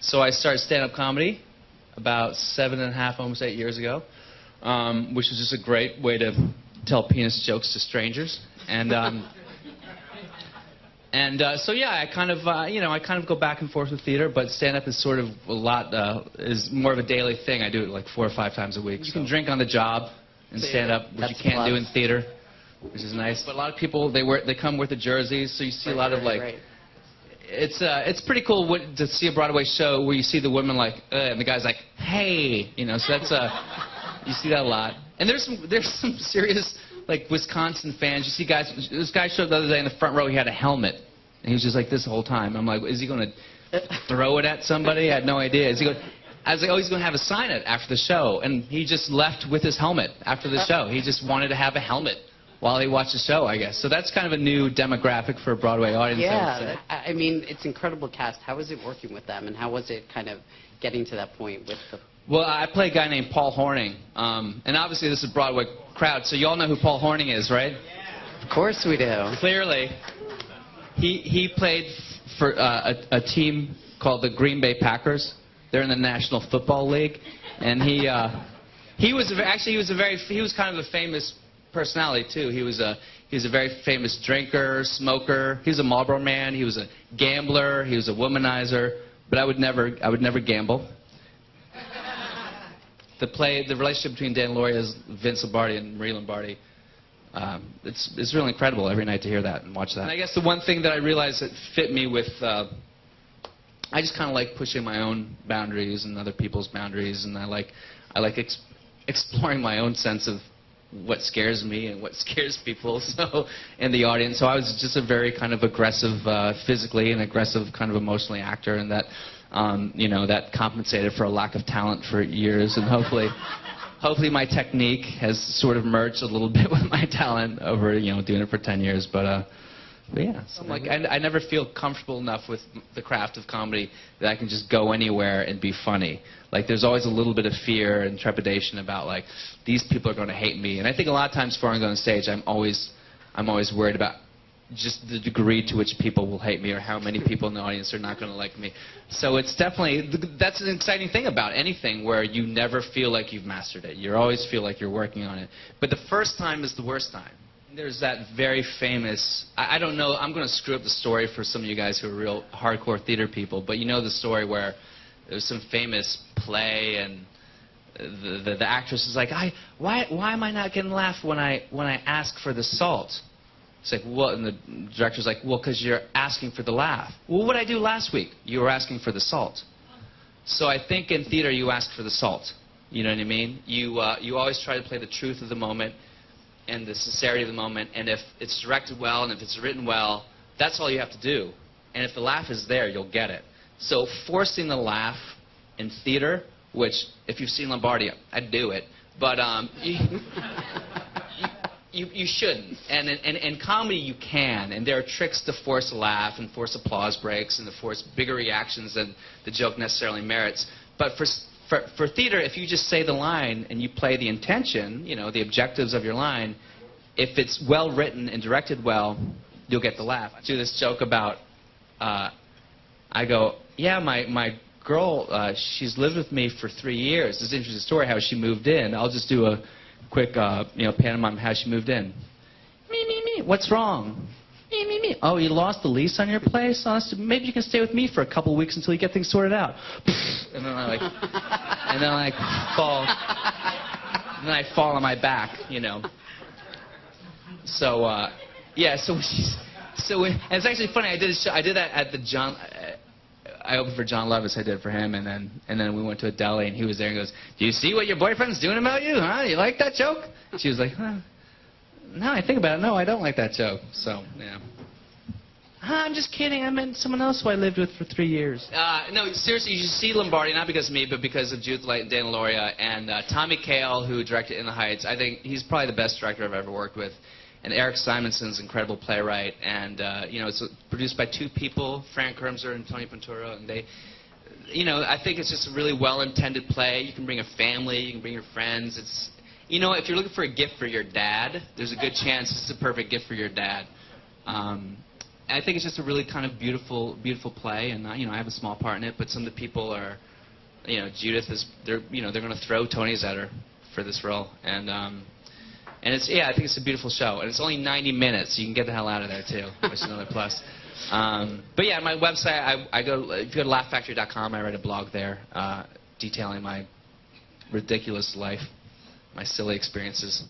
So I started stand-up comedy about 7.5, almost 8 years ago, which was just a great way to tell penis jokes to strangers. And so yeah, I kind of go back and forth with theater, but stand-up is sort of is more of a daily thing. I do it like 4 or 5 times a week. You can drink on the job in stand-up, which you can't do in theater, which is nice. But a lot of people, they come with the jerseys, so you see a lot of like. Right. It's pretty cool to see a Broadway show where you see the women like, and the guy's like, hey, you know. So that's you see that a lot. And there's some serious like Wisconsin fans. You see guys. This guy showed up the other day in the front row. He had a helmet, and he was just like this the whole time. I'm like, is he going to throw it at somebody? I had no idea. I was like, oh, he's going to have a sign it after the show, and he just left with his helmet after the show. He just wanted to have a helmet while he watched the show, I guess. So that's kind of a new demographic for a Broadway audience. Yeah, I mean, it's incredible cast. How was it working with them, and how was it kind of getting to that point with the... Well, I play a guy named Paul Horning, and obviously this is a Broadway crowd, so you all know who Paul Horning is, right? Yeah. Of course we do. Clearly. He played for a team called the Green Bay Packers. They're in the National Football League, and he was kind of a famous personality too. He was a very famous drinker, smoker. He was a Marlboro man. He was a gambler. He was a womanizer. But I would never gamble. The relationship between Dan Lauria's Vince Lombardi and Marie Lombardi, it's really incredible every night to hear that and watch that. And I guess the one thing that I realized that fit me with, I just kind of like pushing my own boundaries and other people's boundaries, and I like exploring my own sense of what scares me and what scares people in the audience. So I was just a very kind of aggressive physically and aggressive kind of emotionally actor, and that that compensated for a lack of talent for years, and hopefully my technique has sort of merged a little bit with my talent over doing it for 10 years. But yeah, so I never feel comfortable enough with the craft of comedy that I can just go anywhere and be funny. Like, there's always a little bit of fear and trepidation about, like, these people are going to hate me. And I think a lot of times before I go on stage, I'm always worried about just the degree to which people will hate me, or how many people in the audience are not going to like me. So it's definitely, that's an exciting thing about anything where you never feel like you've mastered it. You always feel like you're working on it. But the first time is the worst time. There's that very famous, I don't know, I'm going to screw up the story for some of you guys who are real hardcore theater people, but you know the story where there's some famous play and the actress is like, why am I not getting laughed when I ask for the salt? It's like, what? And the director's like, well, because you're asking for the laugh. Well, what did I do last week? You were asking for the salt. So I think in theater you ask for the salt. You know what I mean? You always try to play the truth of the moment and the sincerity of the moment, and if it's directed well and if it's written well, that's all you have to do. And if the laugh is there, you'll get it. So forcing the laugh in theater, which, if you've seen Lombardi, I'd do it, but you shouldn't. And in comedy, you can, and there are tricks to force a laugh and force applause breaks and to force bigger reactions than the joke necessarily merits. But for theater, if you just say the line and you play the intention, the objectives of your line, if it's well written and directed well, you'll get the laugh. I do this joke about, I go, yeah, my girl, she's lived with me for 3 years. It's an interesting story how she moved in. I'll just do a quick, pantomime how she moved in. Me. What's wrong? Me. Oh, you lost the lease on your place? Oh, maybe you can stay with me for a couple of weeks until you get things sorted out. And then I fall. And then I fall on my back, So, yeah. So and it's actually funny. I did that at the John. I opened for John Levis. I did it for him, and then we went to a deli, and he was there, and goes, "Do you see what your boyfriend's doing about you? Huh? You like that joke?" She was like, "Huh? Now I think about it, no, I don't like that joke." So, yeah. I'm just kidding. I meant someone else who I lived with for 3 years. No, seriously, you should see Lombardi, not because of me, but because of Judith Light and Dan Lauria, and Tommy Kail, who directed In the Heights. I think he's probably the best director I've ever worked with. And Eric Simonson's incredible playwright, and it's produced by 2 people, Frank Kermser and Tony Pinturo, and they, I think it's just a really well-intended play. You can bring a family, you can bring your friends. It's, if you're looking for a gift for your dad, there's a good chance it's the perfect gift for your dad. I think it's just a really kind of beautiful play, and you know, I have a small part in it, but some of the people are, you know, Judith is, they're going to throw Tony's at her for this role, and it's, yeah, I think it's a beautiful show, and it's only 90 minutes, so you can get the hell out of there too, which is another plus. But yeah, my website, if you go to laughfactory.com, I write a blog there detailing my ridiculous life, my silly experiences.